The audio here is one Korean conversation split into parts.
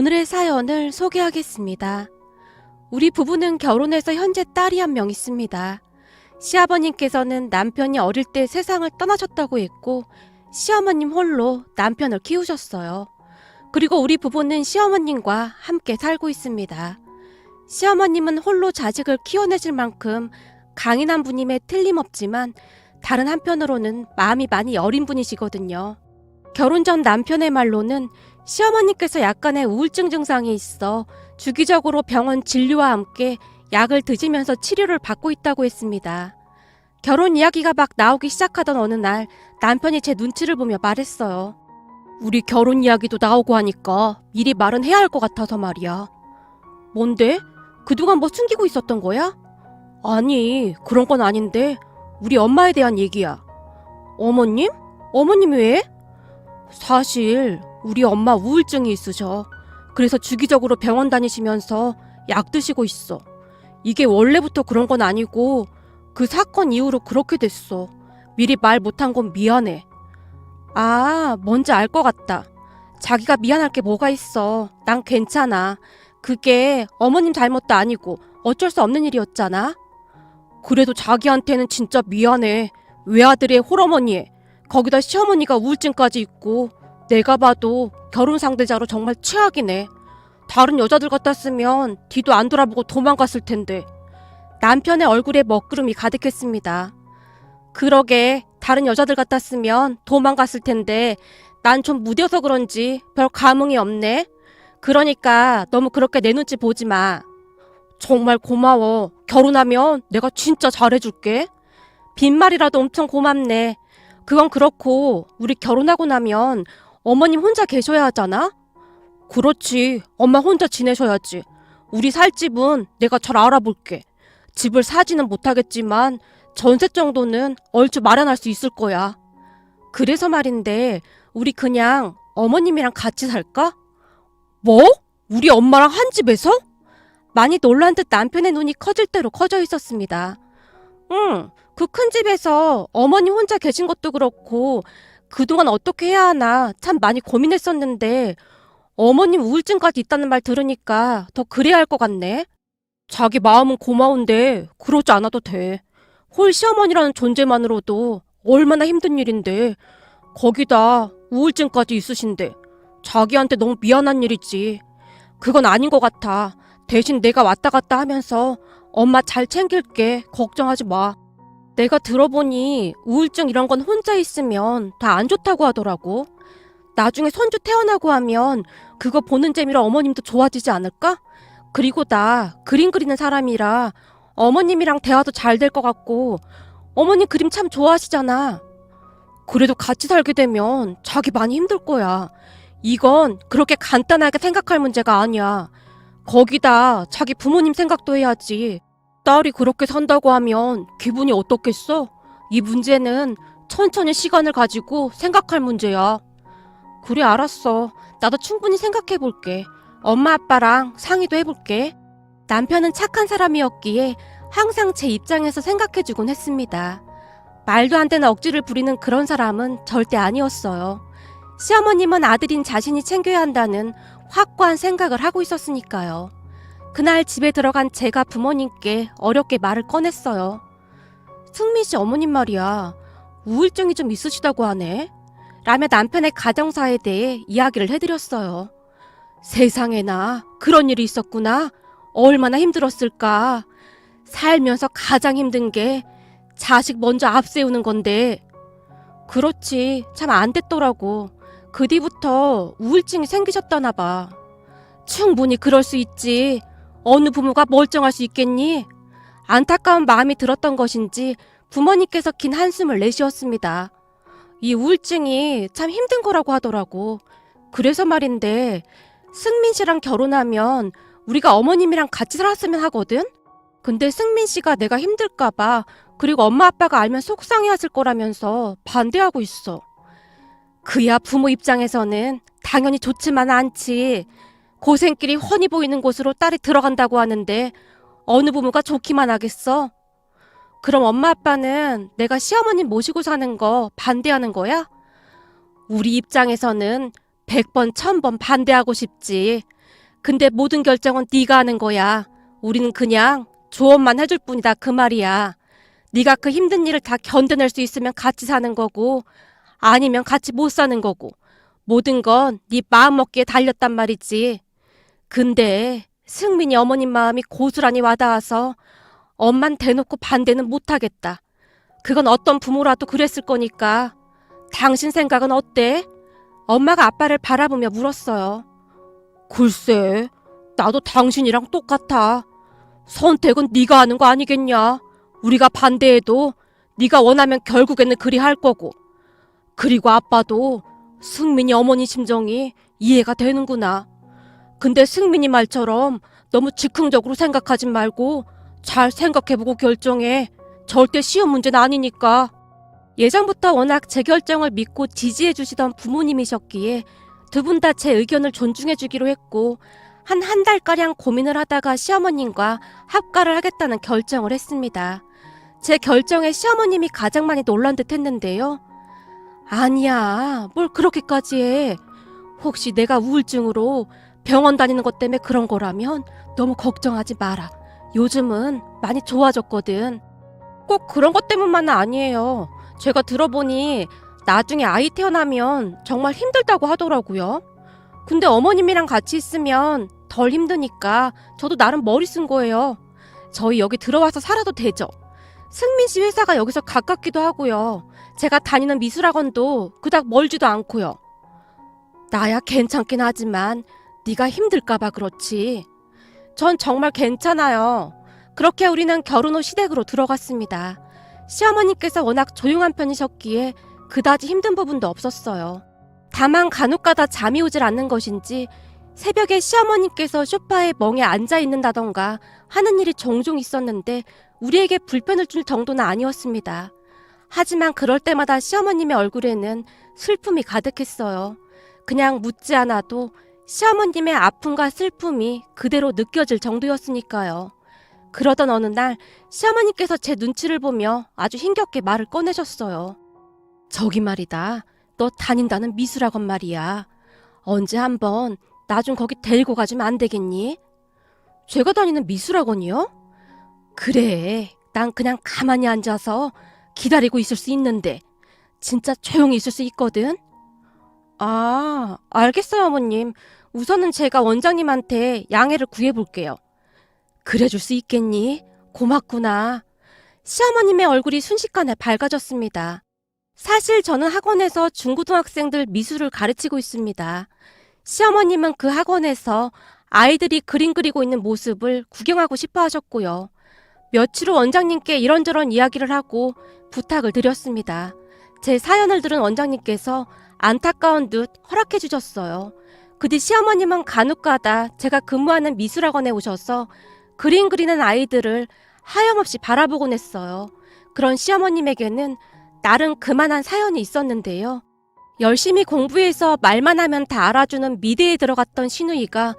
오늘의 사연을 소개하겠습니다. 우리 부부는 결혼해서 현재 딸이 한 명 있습니다. 시아버님께서는 남편이 어릴 때 세상을 떠나셨다고 했고 시어머님 홀로 남편을 키우셨어요. 그리고 우리 부부는 시어머님과 함께 살고 있습니다. 시어머님은 홀로 자식을 키워내실 만큼 강인한 분임에 틀림없지만 다른 한편으로는 마음이 많이 여린 분이시거든요. 결혼 전 남편의 말로는 시어머니께서 약간의 우울증 증상이 있어 주기적으로 병원 진료와 함께 약을 드시면서 치료를 받고 있다고 했습니다. 결혼 이야기가 막 나오기 시작하던 어느 날 남편이 제 눈치를 보며 말했어요. 우리 결혼 이야기도 나오고 하니까 미리 말은 해야 할 것 같아서 말이야. 뭔데? 그동안 뭐 숨기고 있었던 거야? 아니, 그런 건 아닌데 우리 엄마에 대한 얘기야. 어머님? 어머님 왜? 사실 우리 엄마 우울증이 있으셔. 그래서 주기적으로 병원 다니시면서 약 드시고 있어. 이게 원래부터 그런 건 아니고 그 사건 이후로 그렇게 됐어. 미리 말 못한 건 미안해. 아, 뭔지 알 것 같다. 자기가 미안할 게 뭐가 있어. 난 괜찮아. 그게 어머님 잘못도 아니고 어쩔 수 없는 일이었잖아. 그래도 자기한테는 진짜 미안해. 외아들의 홀어머니에 거기다 시어머니가 우울증까지 있고 내가 봐도 결혼 상대자로 정말 최악이네. 다른 여자들 같았으면 뒤도 안 돌아보고 도망갔을 텐데. 남편의 얼굴에 먹구름이 가득했습니다. 그러게 다른 여자들 같았으면 도망갔을 텐데 난 좀 무뎌서 그런지 별 감흥이 없네. 그러니까 너무 그렇게 내 눈치 보지 마. 정말 고마워. 결혼하면 내가 진짜 잘해줄게. 빈말이라도 엄청 고맙네. 그건 그렇고 우리 결혼하고 나면 어머님 혼자 계셔야 하잖아? 그렇지. 엄마 혼자 지내셔야지. 우리 살 집은 내가 잘 알아볼게. 집을 사지는 못하겠지만 전세 정도는 얼추 마련할 수 있을 거야. 그래서 말인데 우리 그냥 어머님이랑 같이 살까? 뭐? 우리 엄마랑 한 집에서? 많이 놀란 듯 남편의 눈이 커질 대로 커져 있었습니다. 응, 그 큰 집에서 어머님 혼자 계신 것도 그렇고 그동안 어떻게 해야 하나 참 많이 고민했었는데 어머님 우울증까지 있다는 말 들으니까 더 그래야 할 것 같네. 자기 마음은 고마운데 그러지 않아도 돼. 홀 시어머니라는 존재만으로도 얼마나 힘든 일인데 거기다 우울증까지 있으신데 자기한테 너무 미안한 일이지. 그건 아닌 것 같아. 대신 내가 왔다 갔다 하면서 엄마 잘 챙길게. 걱정하지 마. 내가 들어보니 우울증 이런 건 혼자 있으면 다 안 좋다고 하더라고. 나중에 손주 태어나고 하면 그거 보는 재미로 어머님도 좋아지지 않을까? 그리고 나 그림 그리는 사람이라 어머님이랑 대화도 잘 될 것 같고 어머님 그림 참 좋아하시잖아. 그래도 같이 살게 되면 자기 많이 힘들 거야. 이건 그렇게 간단하게 생각할 문제가 아니야. 거기다 자기 부모님 생각도 해야지. 딸이 그렇게 산다고 하면 기분이 어떻겠어? 이 문제는 천천히 시간을 가지고 생각할 문제야. 그래, 알았어. 나도 충분히 생각해볼게. 엄마 아빠랑 상의도 해볼게. 남편은 착한 사람이었기에 항상 제 입장에서 생각해주곤 했습니다. 말도 안 되는 억지를 부리는 그런 사람은 절대 아니었어요. 시어머님은 아들인 자신이 챙겨야 한다는 확고한 생각을 하고 있었으니까요. 그날 집에 들어간 제가 부모님께 어렵게 말을 꺼냈어요. 승민 씨 어머님 말이야. 우울증이 좀 있으시다고 하네. 라며 남편의 가정사에 대해 이야기를 해드렸어요. 세상에나 그런 일이 있었구나. 얼마나 힘들었을까. 살면서 가장 힘든 게 자식 먼저 앞세우는 건데. 그렇지. 참 안 됐더라고. 그 뒤부터 우울증이 생기셨다나 봐. 충분히 그럴 수 있지. 어느 부모가 멀쩡할 수 있겠니? 안타까운 마음이 들었던 것인지 부모님께서 긴 한숨을 내쉬었습니다. 이 우울증이 참 힘든 거라고 하더라고. 그래서 말인데 승민 씨랑 결혼하면 우리가 어머님이랑 같이 살았으면 하거든? 근데 승민 씨가 내가 힘들까봐 그리고 엄마 아빠가 알면 속상해하실 거라면서 반대하고 있어. 그야 부모 입장에서는 당연히 좋지만 않지. 고생길이 훤히 보이는 곳으로 딸이 들어간다고 하는데 어느 부모가 좋기만 하겠어? 그럼 엄마 아빠는 내가 시어머님 모시고 사는 거 반대하는 거야? 우리 입장에서는 100번 1000번 반대하고 싶지. 근데 모든 결정은 네가 하는 거야. 우리는 그냥 조언만 해줄 뿐이다 그 말이야. 네가 그 힘든 일을 다 견뎌낼 수 있으면 같이 사는 거고 아니면 같이 못 사는 거고 모든 건 네 마음먹기에 달렸단 말이지. 근데 승민이 어머님 마음이 고스란히 와닿아서 엄만 대놓고 반대는 못하겠다. 그건 어떤 부모라도 그랬을 거니까. 당신 생각은 어때? 엄마가 아빠를 바라보며 물었어요. 글쎄, 나도 당신이랑 똑같아. 선택은 네가 하는 거 아니겠냐. 우리가 반대해도 네가 원하면 결국에는 그리 할 거고. 그리고 아빠도 승민이 어머니 심정이 이해가 되는구나. 근데 승민이 말처럼 너무 즉흥적으로 생각하지 말고 잘 생각해보고 결정해. 절대 쉬운 문제는 아니니까. 예전부터 워낙 제 결정을 믿고 지지해 주시던 부모님이셨기에 두 분 다 제 의견을 존중해 주기로 했고 한 달가량 고민을 하다가 시어머님과 합가를 하겠다는 결정을 했습니다. 제 결정에 시어머님이 가장 많이 놀란 듯 했는데요. 아니야, 뭘 그렇게까지 해. 혹시 내가 우울증으로 병원 다니는 것 때문에 그런 거라면 너무 걱정하지 마라. 요즘은 많이 좋아졌거든. 꼭 그런 것 때문만은 아니에요. 제가 들어보니 나중에 아이 태어나면 정말 힘들다고 하더라고요. 근데 어머님이랑 같이 있으면 덜 힘드니까 저도 나름 머리 쓴 거예요. 저희 여기 들어와서 살아도 되죠. 승민 씨 회사가 여기서 가깝기도 하고요. 제가 다니는 미술학원도 그닥 멀지도 않고요. 나야 괜찮긴 하지만 네가 힘들까봐 그렇지. 전 정말 괜찮아요. 그렇게 우리는 결혼 후 시댁으로 들어갔습니다. 시어머니께서 워낙 조용한 편이셨기에 그다지 힘든 부분도 없었어요. 다만 간혹가다 잠이 오질 않는 것인지 새벽에 시어머니께서 소파에 멍에 앉아 있는다던가 하는 일이 종종 있었는데 우리에게 불편을 줄 정도는 아니었습니다. 하지만 그럴 때마다 시어머님의 얼굴에는 슬픔이 가득했어요. 그냥 묻지 않아도 시어머님의 아픔과 슬픔이 그대로 느껴질 정도였으니까요. 그러던 어느 날 시어머니께서 제 눈치를 보며 아주 힘겹게 말을 꺼내셨어요. 저기 말이다. 너 다닌다는 미술학원 말이야. 언제 한번 나 좀 거기 데리고 가주면 안 되겠니? 제가 다니는 미술학원이요? 그래. 난 그냥 가만히 앉아서 기다리고 있을 수 있는데 진짜 조용히 있을 수 있거든. 아, 알겠어요, 어머님. 우선은 제가 원장님한테 양해를 구해볼게요. 그래줄 수 있겠니? 고맙구나. 시어머님의 얼굴이 순식간에 밝아졌습니다. 사실 저는 학원에서 중고등학생들 미술을 가르치고 있습니다. 시어머님은 그 학원에서 아이들이 그림 그리고 있는 모습을 구경하고 싶어 하셨고요. 며칠 후 원장님께 이런저런 이야기를 하고 부탁을 드렸습니다. 제 사연을 들은 원장님께서 안타까운 듯 허락해 주셨어요. 그 뒤 시어머님은 간혹가다 제가 근무하는 미술학원에 오셔서 그림 그리는 아이들을 하염없이 바라보곤 했어요. 그런 시어머님에게는 나름 그만한 사연이 있었는데요. 열심히 공부해서 말만 하면 다 알아주는 미대에 들어갔던 시누이가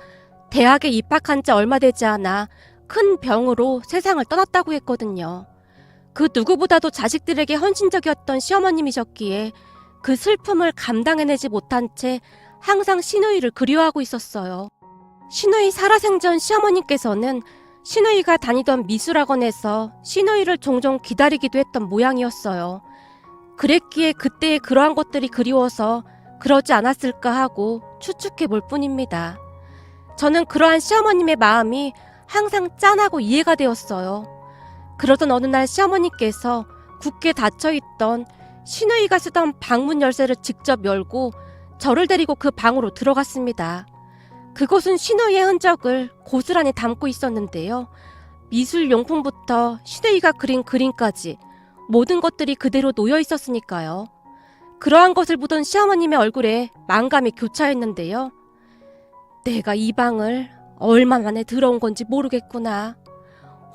대학에 입학한 지 얼마 되지 않아 큰 병으로 세상을 떠났다고 했거든요. 그 누구보다도 자식들에게 헌신적이었던 시어머님이셨기에 그 슬픔을 감당해내지 못한 채 항상 시누이를 그리워하고 있었어요. 시누이 살아생전 시어머님께서는 시누이가 다니던 미술학원에서 시누이를 종종 기다리기도 했던 모양이었어요. 그랬기에 그때의 그러한 것들이 그리워서 그러지 않았을까 하고 추측해 볼 뿐입니다. 저는 그러한 시어머님의 마음이 항상 짠하고 이해가 되었어요. 그러던 어느 날 시어머니께서 굳게 닫혀있던 시누이가 쓰던 방문 열쇠를 직접 열고 저를 데리고 그 방으로 들어갔습니다. 그곳은 시누이의 흔적을 고스란히 담고 있었는데요. 미술용품부터 시누이가 그린 그림까지 모든 것들이 그대로 놓여 있었으니까요. 그러한 것을 보던 시어머님의 얼굴에 만감이 교차했는데요. 내가 이 방을 얼마 만에 들어온 건지 모르겠구나.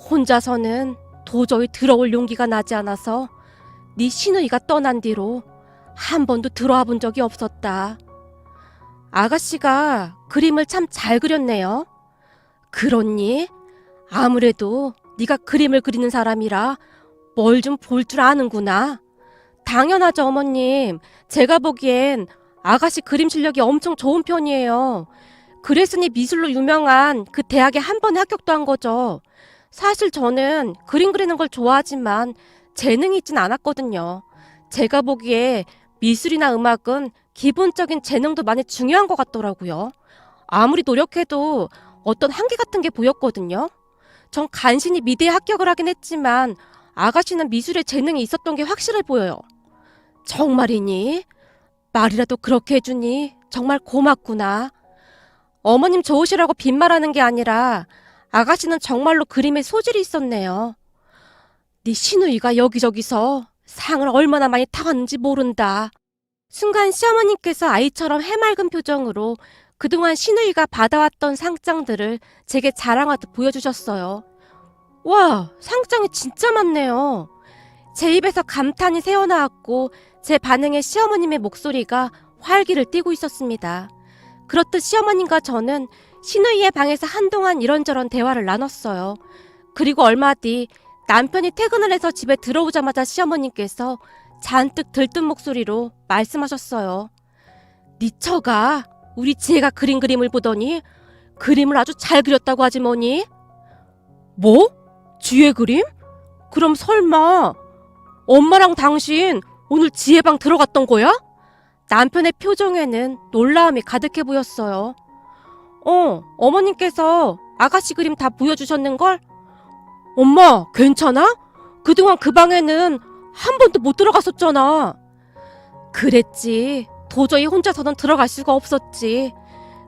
혼자서는 도저히 들어올 용기가 나지 않아서 네 시누이가 떠난 뒤로 한 번도 들어와 본 적이 없었다. 아가씨가 그림을 참 잘 그렸네요. 그렇니? 아무래도 네가 그림을 그리는 사람이라 뭘 좀 볼 줄 아는구나. 당연하죠, 어머님. 제가 보기엔 아가씨 그림 실력이 엄청 좋은 편이에요. 그랬으니 미술로 유명한 그 대학에 한 번에 합격도 한 거죠. 사실 저는 그림 그리는 걸 좋아하지만 재능이 있진 않았거든요. 제가 보기에 미술이나 음악은 기본적인 재능도 많이 중요한 것 같더라고요. 아무리 노력해도 어떤 한계 같은 게 보였거든요. 전 간신히 미대에 합격을 하긴 했지만 아가씨는 미술에 재능이 있었던 게 확실해 보여요. 정말이니? 말이라도 그렇게 해주니 정말 고맙구나. 어머님 좋으시라고 빈말하는 게 아니라 아가씨는 정말로 그림에 소질이 있었네요. 네 시누이가 여기저기서 상을 얼마나 많이 타왔는지 모른다. 순간 시어머님께서 아이처럼 해맑은 표정으로 그동안 시누이가 받아왔던 상장들을 제게 자랑하듯 보여주셨어요. 와, 상장이 진짜 많네요. 제 입에서 감탄이 새어나왔고 제 반응에 시어머님의 목소리가 활기를 띠고 있었습니다. 그렇듯 시어머님과 저는 시누이의 방에서 한동안 이런저런 대화를 나눴어요. 그리고 얼마 뒤 남편이 퇴근을 해서 집에 들어오자마자 시어머님께서 잔뜩 들뜬 목소리로 말씀하셨어요. 네 처가 우리 지혜가 그린 그림을 보더니 그림을 아주 잘 그렸다고 하지 뭐니? 뭐? 지혜 그림? 그럼 설마 엄마랑 당신 오늘 지혜 방 들어갔던 거야? 남편의 표정에는 놀라움이 가득해 보였어요. 어머님께서 아가씨 그림 다 보여주셨는걸? 엄마, 괜찮아? 그동안 그 방에는 한 번도 못 들어갔었잖아. 그랬지. 도저히 혼자서는 들어갈 수가 없었지.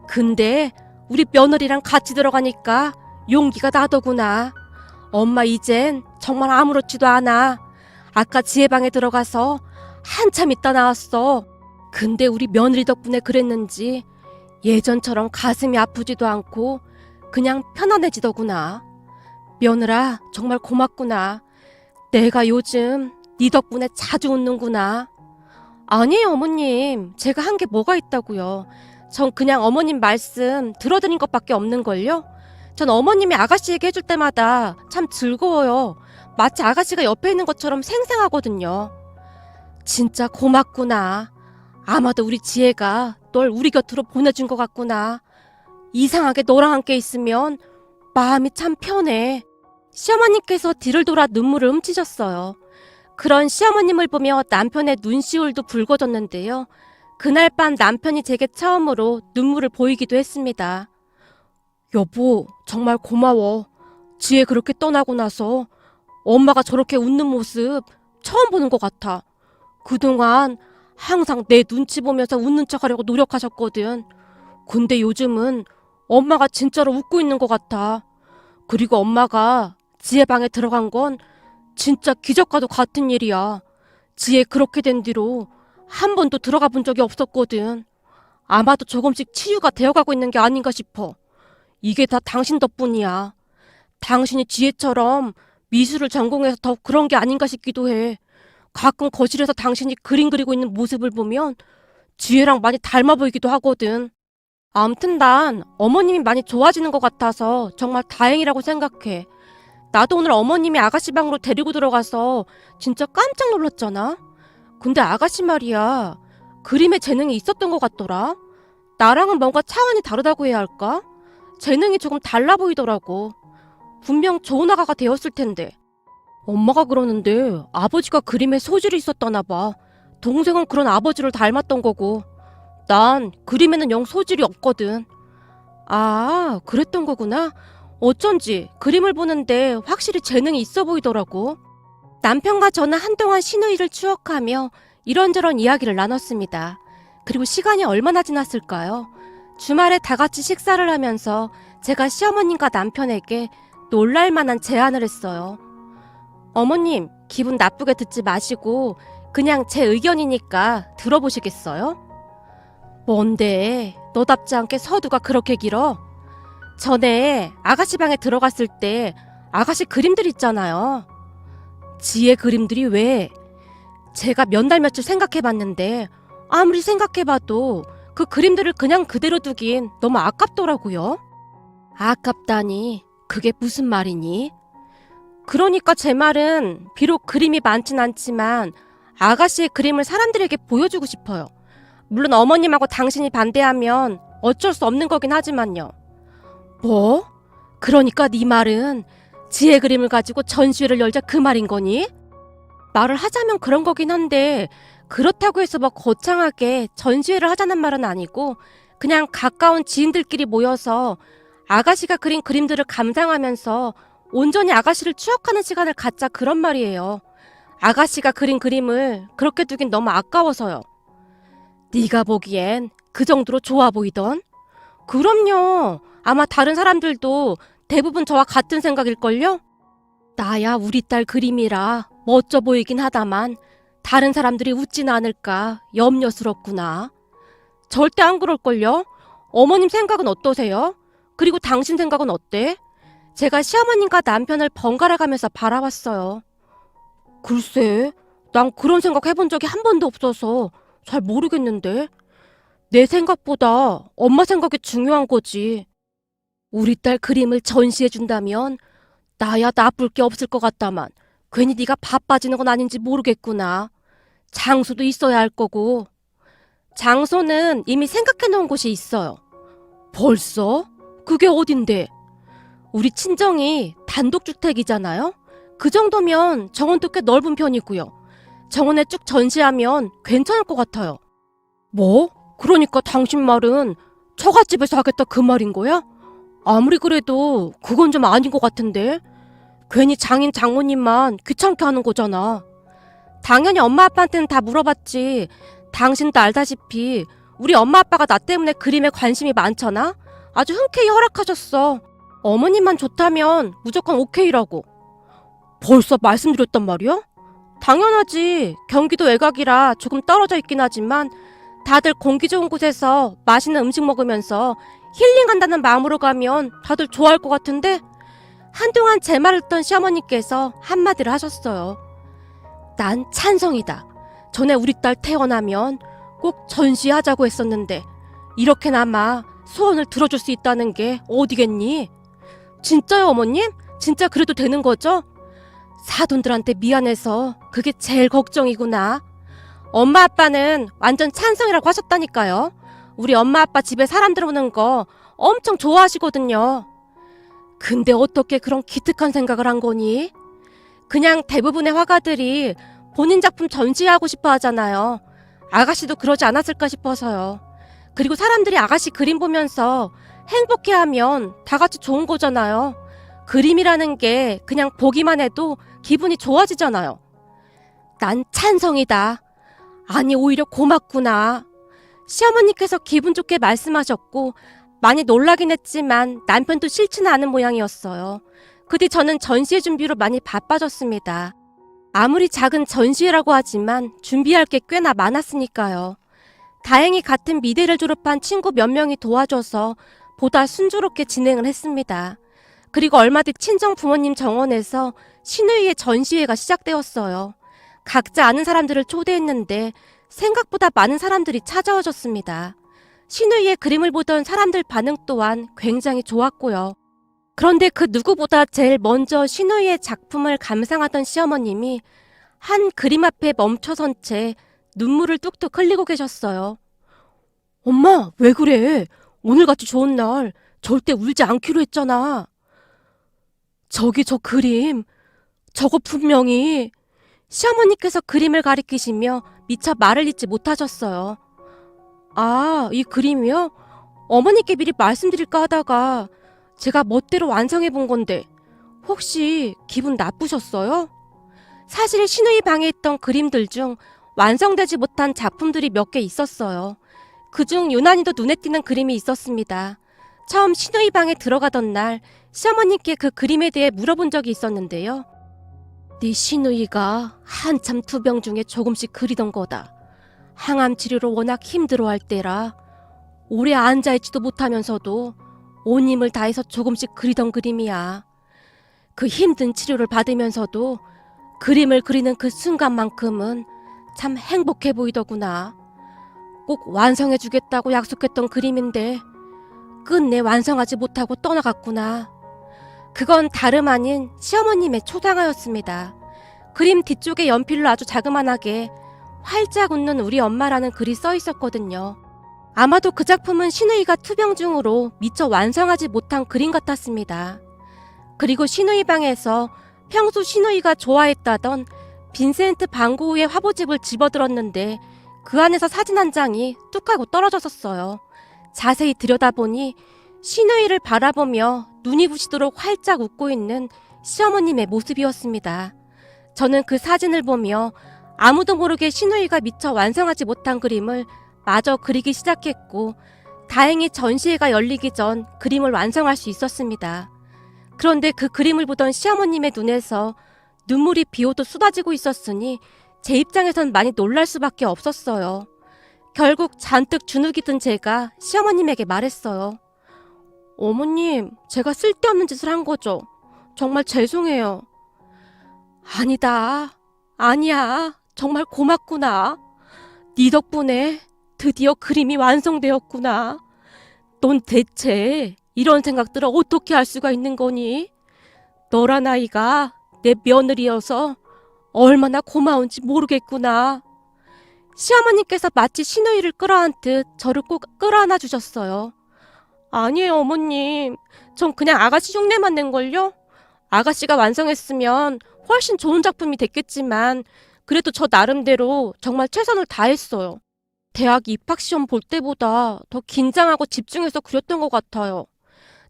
근데 우리 며느리랑 같이 들어가니까 용기가 나더구나. 엄마 이젠 정말 아무렇지도 않아. 아까 지혜 방에 들어가서 한참 있다 나왔어. 근데 우리 며느리 덕분에 그랬는지 예전처럼 가슴이 아프지도 않고 그냥 편안해지더구나. 며느라 정말 고맙구나. 내가 요즘 네 덕분에 자주 웃는구나. 아니에요 어머님. 제가 한 게 뭐가 있다고요. 전 그냥 어머님 말씀 들어드린 것밖에 없는걸요. 전 어머님이 아가씨 얘기해줄 때마다 참 즐거워요. 마치 아가씨가 옆에 있는 것처럼 생생하거든요. 진짜 고맙구나. 아마도 우리 지혜가 널 우리 곁으로 보내준 것 같구나. 이상하게 너랑 함께 있으면 마음이 참 편해. 시어머님께서 뒤를 돌아 눈물을 훔치셨어요. 그런 시어머님을 보며 남편의 눈시울도 붉어졌는데요. 그날 밤 남편이 제게 처음으로 눈물을 보이기도 했습니다. 여보, 정말 고마워. 지혜 그렇게 떠나고 나서 엄마가 저렇게 웃는 모습 처음 보는 것 같아. 그동안 항상 내 눈치 보면서 웃는 척하려고 노력하셨거든. 근데 요즘은 엄마가 진짜로 웃고 있는 것 같아. 그리고 엄마가 지혜 방에 들어간 건 진짜 기적과도 같은 일이야. 지혜 그렇게 된 뒤로 한 번도 들어가 본 적이 없었거든. 아마도 조금씩 치유가 되어가고 있는 게 아닌가 싶어. 이게 다 당신 덕분이야. 당신이 지혜처럼 미술을 전공해서 더 그런 게 아닌가 싶기도 해. 가끔 거실에서 당신이 그림 그리고 있는 모습을 보면 지혜랑 많이 닮아 보이기도 하거든. 아무튼 난 어머님이 많이 좋아지는 것 같아서 정말 다행이라고 생각해. 나도 오늘 어머님이 아가씨 방으로 데리고 들어가서 진짜 깜짝 놀랐잖아. 근데 아가씨 말이야. 그림에 재능이 있었던 것 같더라. 나랑은 뭔가 차원이 다르다고 해야 할까? 재능이 조금 달라 보이더라고. 분명 좋은 아가가 되었을 텐데. 엄마가 그러는데 아버지가 그림에 소질이 있었다나 봐. 동생은 그런 아버지를 닮았던 거고. 난 그림에는 영 소질이 없거든. 아, 그랬던 거구나. 어쩐지 그림을 보는데 확실히 재능이 있어 보이더라고. 남편과 저는 한동안 시누이를 추억하며 이런저런 이야기를 나눴습니다. 그리고 시간이 얼마나 지났을까요? 주말에 다 같이 식사를 하면서 제가 시어머님과 남편에게 놀랄만한 제안을 했어요. 어머님, 기분 나쁘게 듣지 마시고 그냥 제 의견이니까 들어보시겠어요? 뭔데? 너답지 않게 서두가 그렇게 길어? 전에 아가씨 방에 들어갔을 때 아가씨 그림들 있잖아요. 지혜 그림들이 왜? 제가 몇 날 며칠 생각해봤는데 아무리 생각해봐도 그 그림들을 그냥 그대로 두긴 너무 아깝더라고요. 아깝다니 그게 무슨 말이니? 그러니까 제 말은 비록 그림이 많진 않지만 아가씨의 그림을 사람들에게 보여주고 싶어요. 물론 어머님하고 당신이 반대하면 어쩔 수 없는 거긴 하지만요. 뭐? 그러니까 네 말은 지혜 그림을 가지고 전시회를 열자 그 말인 거니? 말을 하자면 그런 거긴 한데 그렇다고 해서 뭐 거창하게 전시회를 하자는 말은 아니고 그냥 가까운 지인들끼리 모여서 아가씨가 그린 그림들을 감상하면서 온전히 아가씨를 추억하는 시간을 갖자 그런 말이에요. 아가씨가 그린 그림을 그렇게 두긴 너무 아까워서요. 네가 보기엔 그 정도로 좋아 보이던? 그럼요. 아마 다른 사람들도 대부분 저와 같은 생각일걸요? 나야 우리 딸 그림이라 멋져 보이긴 하다만 다른 사람들이 웃진 않을까 염려스럽구나. 절대 안 그럴걸요? 어머님 생각은 어떠세요? 그리고 당신 생각은 어때? 제가 시어머님과 남편을 번갈아 가면서 바라봤어요. 글쎄, 난 그런 생각 해본 적이 한 번도 없어서 잘 모르겠는데. 내 생각보다 엄마 생각이 중요한 거지. 우리 딸 그림을 전시해준다면 나야 나쁠 게 없을 것 같다만 괜히 네가 바빠지는 건 아닌지 모르겠구나. 장소도 있어야 할 거고. 장소는 이미 생각해 놓은 곳이 있어요. 벌써? 그게 어딘데? 우리 친정이 단독주택이잖아요? 그 정도면 정원도 꽤 넓은 편이고요. 정원에 쭉 전시하면 괜찮을 것 같아요. 뭐? 그러니까 당신 말은 처갓집에서 하겠다 그 말인 거야? 아무리 그래도 그건 좀 아닌 것 같은데? 괜히 장인 장모님만 귀찮게 하는 거잖아. 당연히 엄마 아빠한테는 다 물어봤지. 당신도 알다시피 우리 엄마 아빠가 나 때문에 그림에 관심이 많잖아? 아주 흔쾌히 허락하셨어. 어머님만 좋다면 무조건 오케이라고. 벌써 말씀드렸단 말이야? 당연하지. 경기도 외곽이라 조금 떨어져 있긴 하지만 다들 공기 좋은 곳에서 맛있는 음식 먹으면서 힐링한다는 마음으로 가면 다들 좋아할 것 같은데 한동안 제 말을 듣던 시어머니께서 한마디를 하셨어요. 난 찬성이다. 전에 우리 딸 태어나면 꼭 전시하자고 했었는데 이렇게나마 소원을 들어줄 수 있다는 게 어디겠니? 진짜요, 어머님? 진짜 그래도 되는 거죠? 사돈들한테 미안해서 그게 제일 걱정이구나. 엄마 아빠는 완전 찬성이라고 하셨다니까요. 우리 엄마 아빠 집에 사람 들어오는 거 엄청 좋아하시거든요. 근데 어떻게 그런 기특한 생각을 한 거니? 그냥 대부분의 화가들이 본인 작품 전시하고 싶어 하잖아요. 아가씨도 그러지 않았을까 싶어서요. 그리고 사람들이 아가씨 그림 보면서 행복해하면 다 같이 좋은 거잖아요. 그림이라는 게 그냥 보기만 해도 기분이 좋아지잖아요. 난 찬성이다. 아니 오히려 고맙구나. 시어머니께서 기분 좋게 말씀하셨고 많이 놀라긴 했지만 남편도 싫지는 않은 모양이었어요. 그 뒤 저는 전시회 준비로 많이 바빠졌습니다. 아무리 작은 전시회라고 하지만 준비할 게 꽤나 많았으니까요. 다행히 같은 미대를 졸업한 친구 몇 명이 도와줘서 보다 순조롭게 진행을 했습니다. 그리고 얼마 뒤 친정 부모님 정원에서 신우이의 전시회가 시작되었어요. 각자 아는 사람들을 초대했는데 생각보다 많은 사람들이 찾아오셨습니다. 신우이의 그림을 보던 사람들 반응 또한 굉장히 좋았고요. 그런데 그 누구보다 제일 먼저 신우이의 작품을 감상하던 시어머님이 한 그림 앞에 멈춰선 채 눈물을 뚝뚝 흘리고 계셨어요. 엄마, 왜 그래? 오늘같이 좋은 날 절대 울지 않기로 했잖아. 저기 저 그림, 저거 분명히... 시어머니께서 그림을 가리키시며 미처 말을 잇지 못하셨어요. 아, 이 그림이요? 어머니께 미리 말씀드릴까 하다가 제가 멋대로 완성해 본 건데 혹시 기분 나쁘셨어요? 사실 신우이 방에 있던 그림들 중 완성되지 못한 작품들이 몇 개 있었어요. 그중 유난히도 눈에 띄는 그림이 있었습니다. 처음 신우이 방에 들어가던 날 시어머니께 그 그림에 대해 물어본 적이 있었는데요. 네 신우이가 한참 투병 중에 조금씩 그리던 거다. 항암 치료로 워낙 힘들어할 때라 오래 앉아있지도 못하면서도 온 힘을 다해서 조금씩 그리던 그림이야. 그 힘든 치료를 받으면서도 그림을 그리는 그 순간만큼은 참 행복해 보이더구나. 꼭 완성해주겠다고 약속했던 그림인데 끝내 완성하지 못하고 떠나갔구나. 그건 다름 아닌 시어머님의 초상화였습니다. 그림 뒤쪽에 연필로 아주 자그만하게 활짝 웃는 우리 엄마라는 글이 써 있었거든요. 아마도 그 작품은 신우이가 투병 중으로 미처 완성하지 못한 그림 같았습니다. 그리고 신우이 방에서 평소 신우이가 좋아했다던 빈센트 반 고흐의 화보집을 집어들었는데 그 안에서 사진 한 장이 뚝 하고 떨어졌었어요. 자세히 들여다보니 신우이를 바라보며 눈이 부시도록 활짝 웃고 있는 시어머님의 모습이었습니다. 저는 그 사진을 보며 아무도 모르게 신우이가 미처 완성하지 못한 그림을 마저 그리기 시작했고, 다행히 전시회가 열리기 전 그림을 완성할 수 있었습니다. 그런데 그 그림을 보던 시어머님의 눈에서 눈물이 비오듯 쏟아지고 있었으니 제 입장에선 많이 놀랄 수밖에 없었어요. 결국 잔뜩 주눅이 든 제가 시어머님에게 말했어요. 어머님, 제가 쓸데없는 짓을 한 거죠. 정말 죄송해요. 아니다. 아니야. 정말 고맙구나. 네 덕분에 드디어 그림이 완성되었구나. 넌 대체 이런 생각들을 어떻게 할 수가 있는 거니? 너란 아이가 내 며느리여서 얼마나 고마운지 모르겠구나. 시어머니께서 마치 신우이를 끌어안듯 저를 꼭 끌어안아 주셨어요. 아니에요, 어머님. 전 그냥 아가씨 흉내만 낸걸요? 아가씨가 완성했으면 훨씬 좋은 작품이 됐겠지만 그래도 저 나름대로 정말 최선을 다했어요. 대학 입학시험 볼 때보다 더 긴장하고 집중해서 그렸던 것 같아요.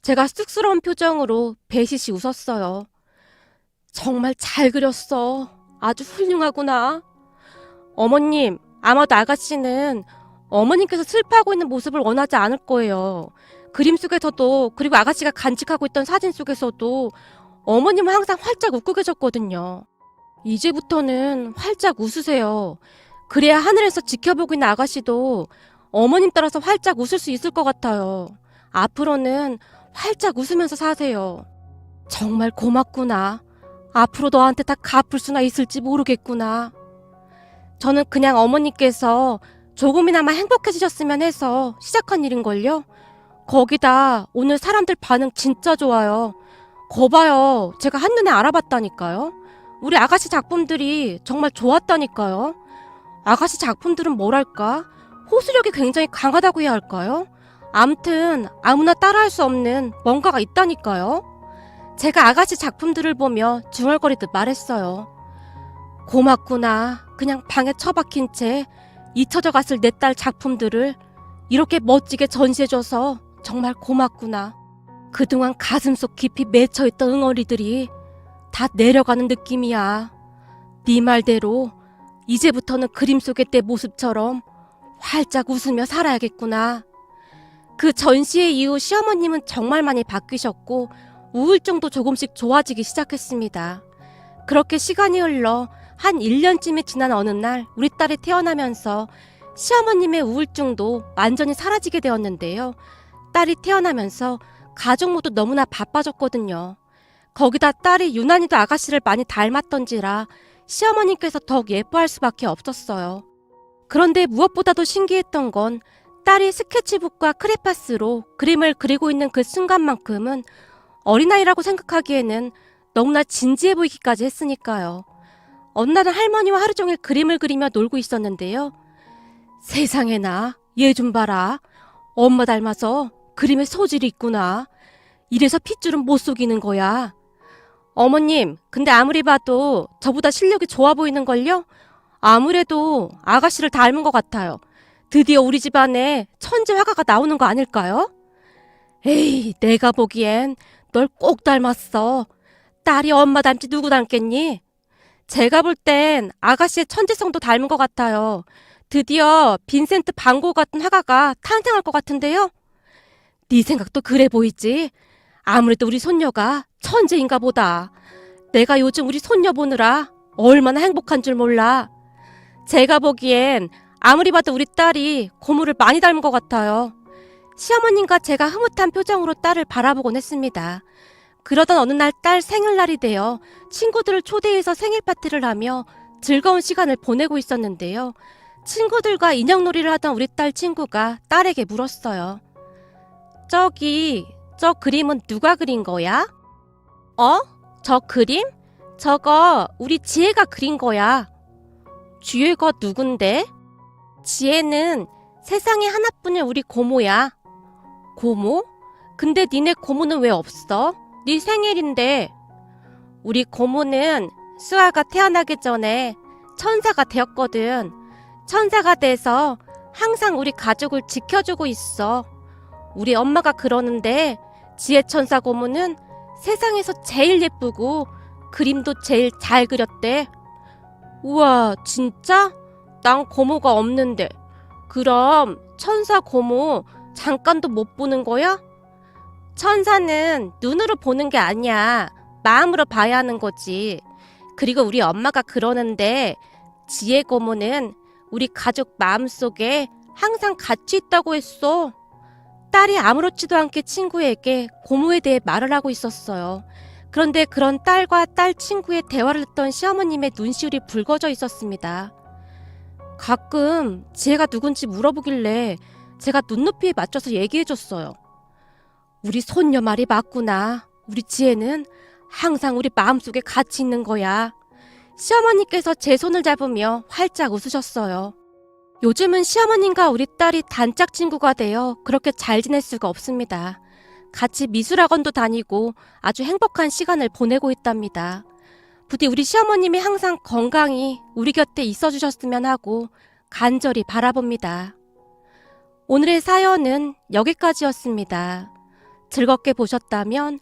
제가 쑥스러운 표정으로 배시시 웃었어요. 정말 잘 그렸어. 아주 훌륭하구나. 어머님, 아마도 아가씨는 어머님께서 슬퍼하고 있는 모습을 원하지 않을 거예요. 그림 속에서도, 그리고 아가씨가 간직하고 있던 사진 속에서도 어머님은 항상 활짝 웃고 계셨거든요. 이제부터는 활짝 웃으세요. 그래야 하늘에서 지켜보고 있는 아가씨도 어머님 따라서 활짝 웃을 수 있을 것 같아요. 앞으로는 활짝 웃으면서 사세요. 정말 고맙구나. 앞으로 너한테 다 갚을 수나 있을지 모르겠구나. 저는 그냥 어머니께서 조금이나마 행복해지셨으면 해서 시작한 일인걸요. 거기다 오늘 사람들 반응 진짜 좋아요. 거봐요. 제가 한눈에 알아봤다니까요. 우리 아가씨 작품들이 정말 좋았다니까요. 아가씨 작품들은 뭐랄까? 호소력이 굉장히 강하다고 해야 할까요? 암튼 아무나 따라할 수 없는 뭔가가 있다니까요. 제가 아가씨 작품들을 보며 중얼거리듯 말했어요. 고맙구나. 그냥 방에 처박힌 채 잊혀져 갔을 내 딸 작품들을 이렇게 멋지게 전시해줘서 정말 고맙구나. 그동안 가슴속 깊이 맺혀있던 응어리들이 다 내려가는 느낌이야. 네 말대로 이제부터는 그림 속의 내 모습처럼 활짝 웃으며 살아야겠구나. 그 전시회 이후 시어머님은 정말 많이 바뀌셨고 우울증도 조금씩 좋아지기 시작했습니다. 그렇게 시간이 흘러 한 1년쯤이 지난 어느 날 우리 딸이 태어나면서 시어머님의 우울증도 완전히 사라지게 되었는데요. 딸이 태어나면서 가족 모두 너무나 바빠졌거든요. 거기다 딸이 유난히도 아가씨를 많이 닮았던지라 시어머님께서 더욱 예뻐할 수밖에 없었어요. 그런데 무엇보다도 신기했던 건 딸이 스케치북과 크레파스로 그림을 그리고 있는 그 순간만큼은 어린아이라고 생각하기에는 너무나 진지해 보이기까지 했으니까요. 어느 날은 할머니와 하루 종일 그림을 그리며 놀고 있었는데요. 세상에나, 얘 좀 봐라. 엄마 닮아서 그림에 소질이 있구나. 이래서 핏줄은 못 속이는 거야. 어머님, 근데 아무리 봐도 저보다 실력이 좋아 보이는걸요? 아무래도 아가씨를 닮은 것 같아요. 드디어 우리 집안에 천재 화가가 나오는 거 아닐까요? 에이, 내가 보기엔 널 꼭 닮았어. 딸이 엄마 닮지 누구 닮겠니? 제가 볼 땐 아가씨의 천재성도 닮은 것 같아요. 드디어 빈센트 반 고흐 같은 화가가 탄생할 것 같은데요? 네 생각도 그래 보이지? 아무래도 우리 손녀가 천재인가 보다. 내가 요즘 우리 손녀 보느라 얼마나 행복한 줄 몰라. 제가 보기엔 아무리 봐도 우리 딸이 고모를 많이 닮은 것 같아요. 시어머님과 제가 흐뭇한 표정으로 딸을 바라보곤 했습니다. 그러던 어느 날 딸 생일날이 되어 친구들을 초대해서 생일 파티를 하며 즐거운 시간을 보내고 있었는데요. 친구들과 인형놀이를 하던 우리 딸 친구가 딸에게 물었어요. 저기, 저 그림은 누가 그린 거야? 어? 저 그림? 저거 우리 지혜가 그린 거야. 지혜가 누군데? 지혜는 세상에 하나뿐인 우리 고모야. 고모? 근데 니네 고모는 왜 없어? 네 생일인데. 우리 고모는 수아가 태어나기 전에 천사가 되었거든. 천사가 돼서 항상 우리 가족을 지켜주고 있어. 우리 엄마가 그러는데 지혜천사 고모는 세상에서 제일 예쁘고 그림도 제일 잘 그렸대. 우와, 진짜? 난 고모가 없는데. 그럼 천사 고모 잠깐도 못 보는 거야? 천사는 눈으로 보는 게 아니야. 마음으로 봐야 하는 거지. 그리고 우리 엄마가 그러는데 지혜 고모는 우리 가족 마음속에 항상 같이 있다고 했어. 딸이 아무렇지도 않게 친구에게 고모에 대해 말을 하고 있었어요. 그런데 그런 딸과 딸 친구의 대화를 듣던 시어머님의 눈시울이 붉어져 있었습니다. 가끔 지혜가 누군지 물어보길래 제가 눈높이에 맞춰서 얘기해줬어요. 우리 손녀 말이 맞구나. 우리 지혜는 항상 우리 마음속에 같이 있는 거야. 시어머니께서 제 손을 잡으며 활짝 웃으셨어요. 요즘은 시어머님과 우리 딸이 단짝 친구가 되어 그렇게 잘 지낼 수가 없습니다. 같이 미술학원도 다니고 아주 행복한 시간을 보내고 있답니다. 부디 우리 시어머님이 항상 건강히 우리 곁에 있어 주셨으면 하고 간절히 바라봅니다. 오늘의 사연은 여기까지였습니다. 즐겁게 보셨다면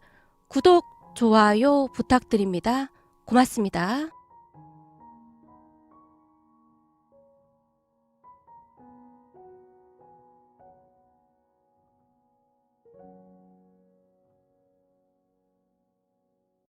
구독, 좋아요 부탁드립니다. 고맙습니다.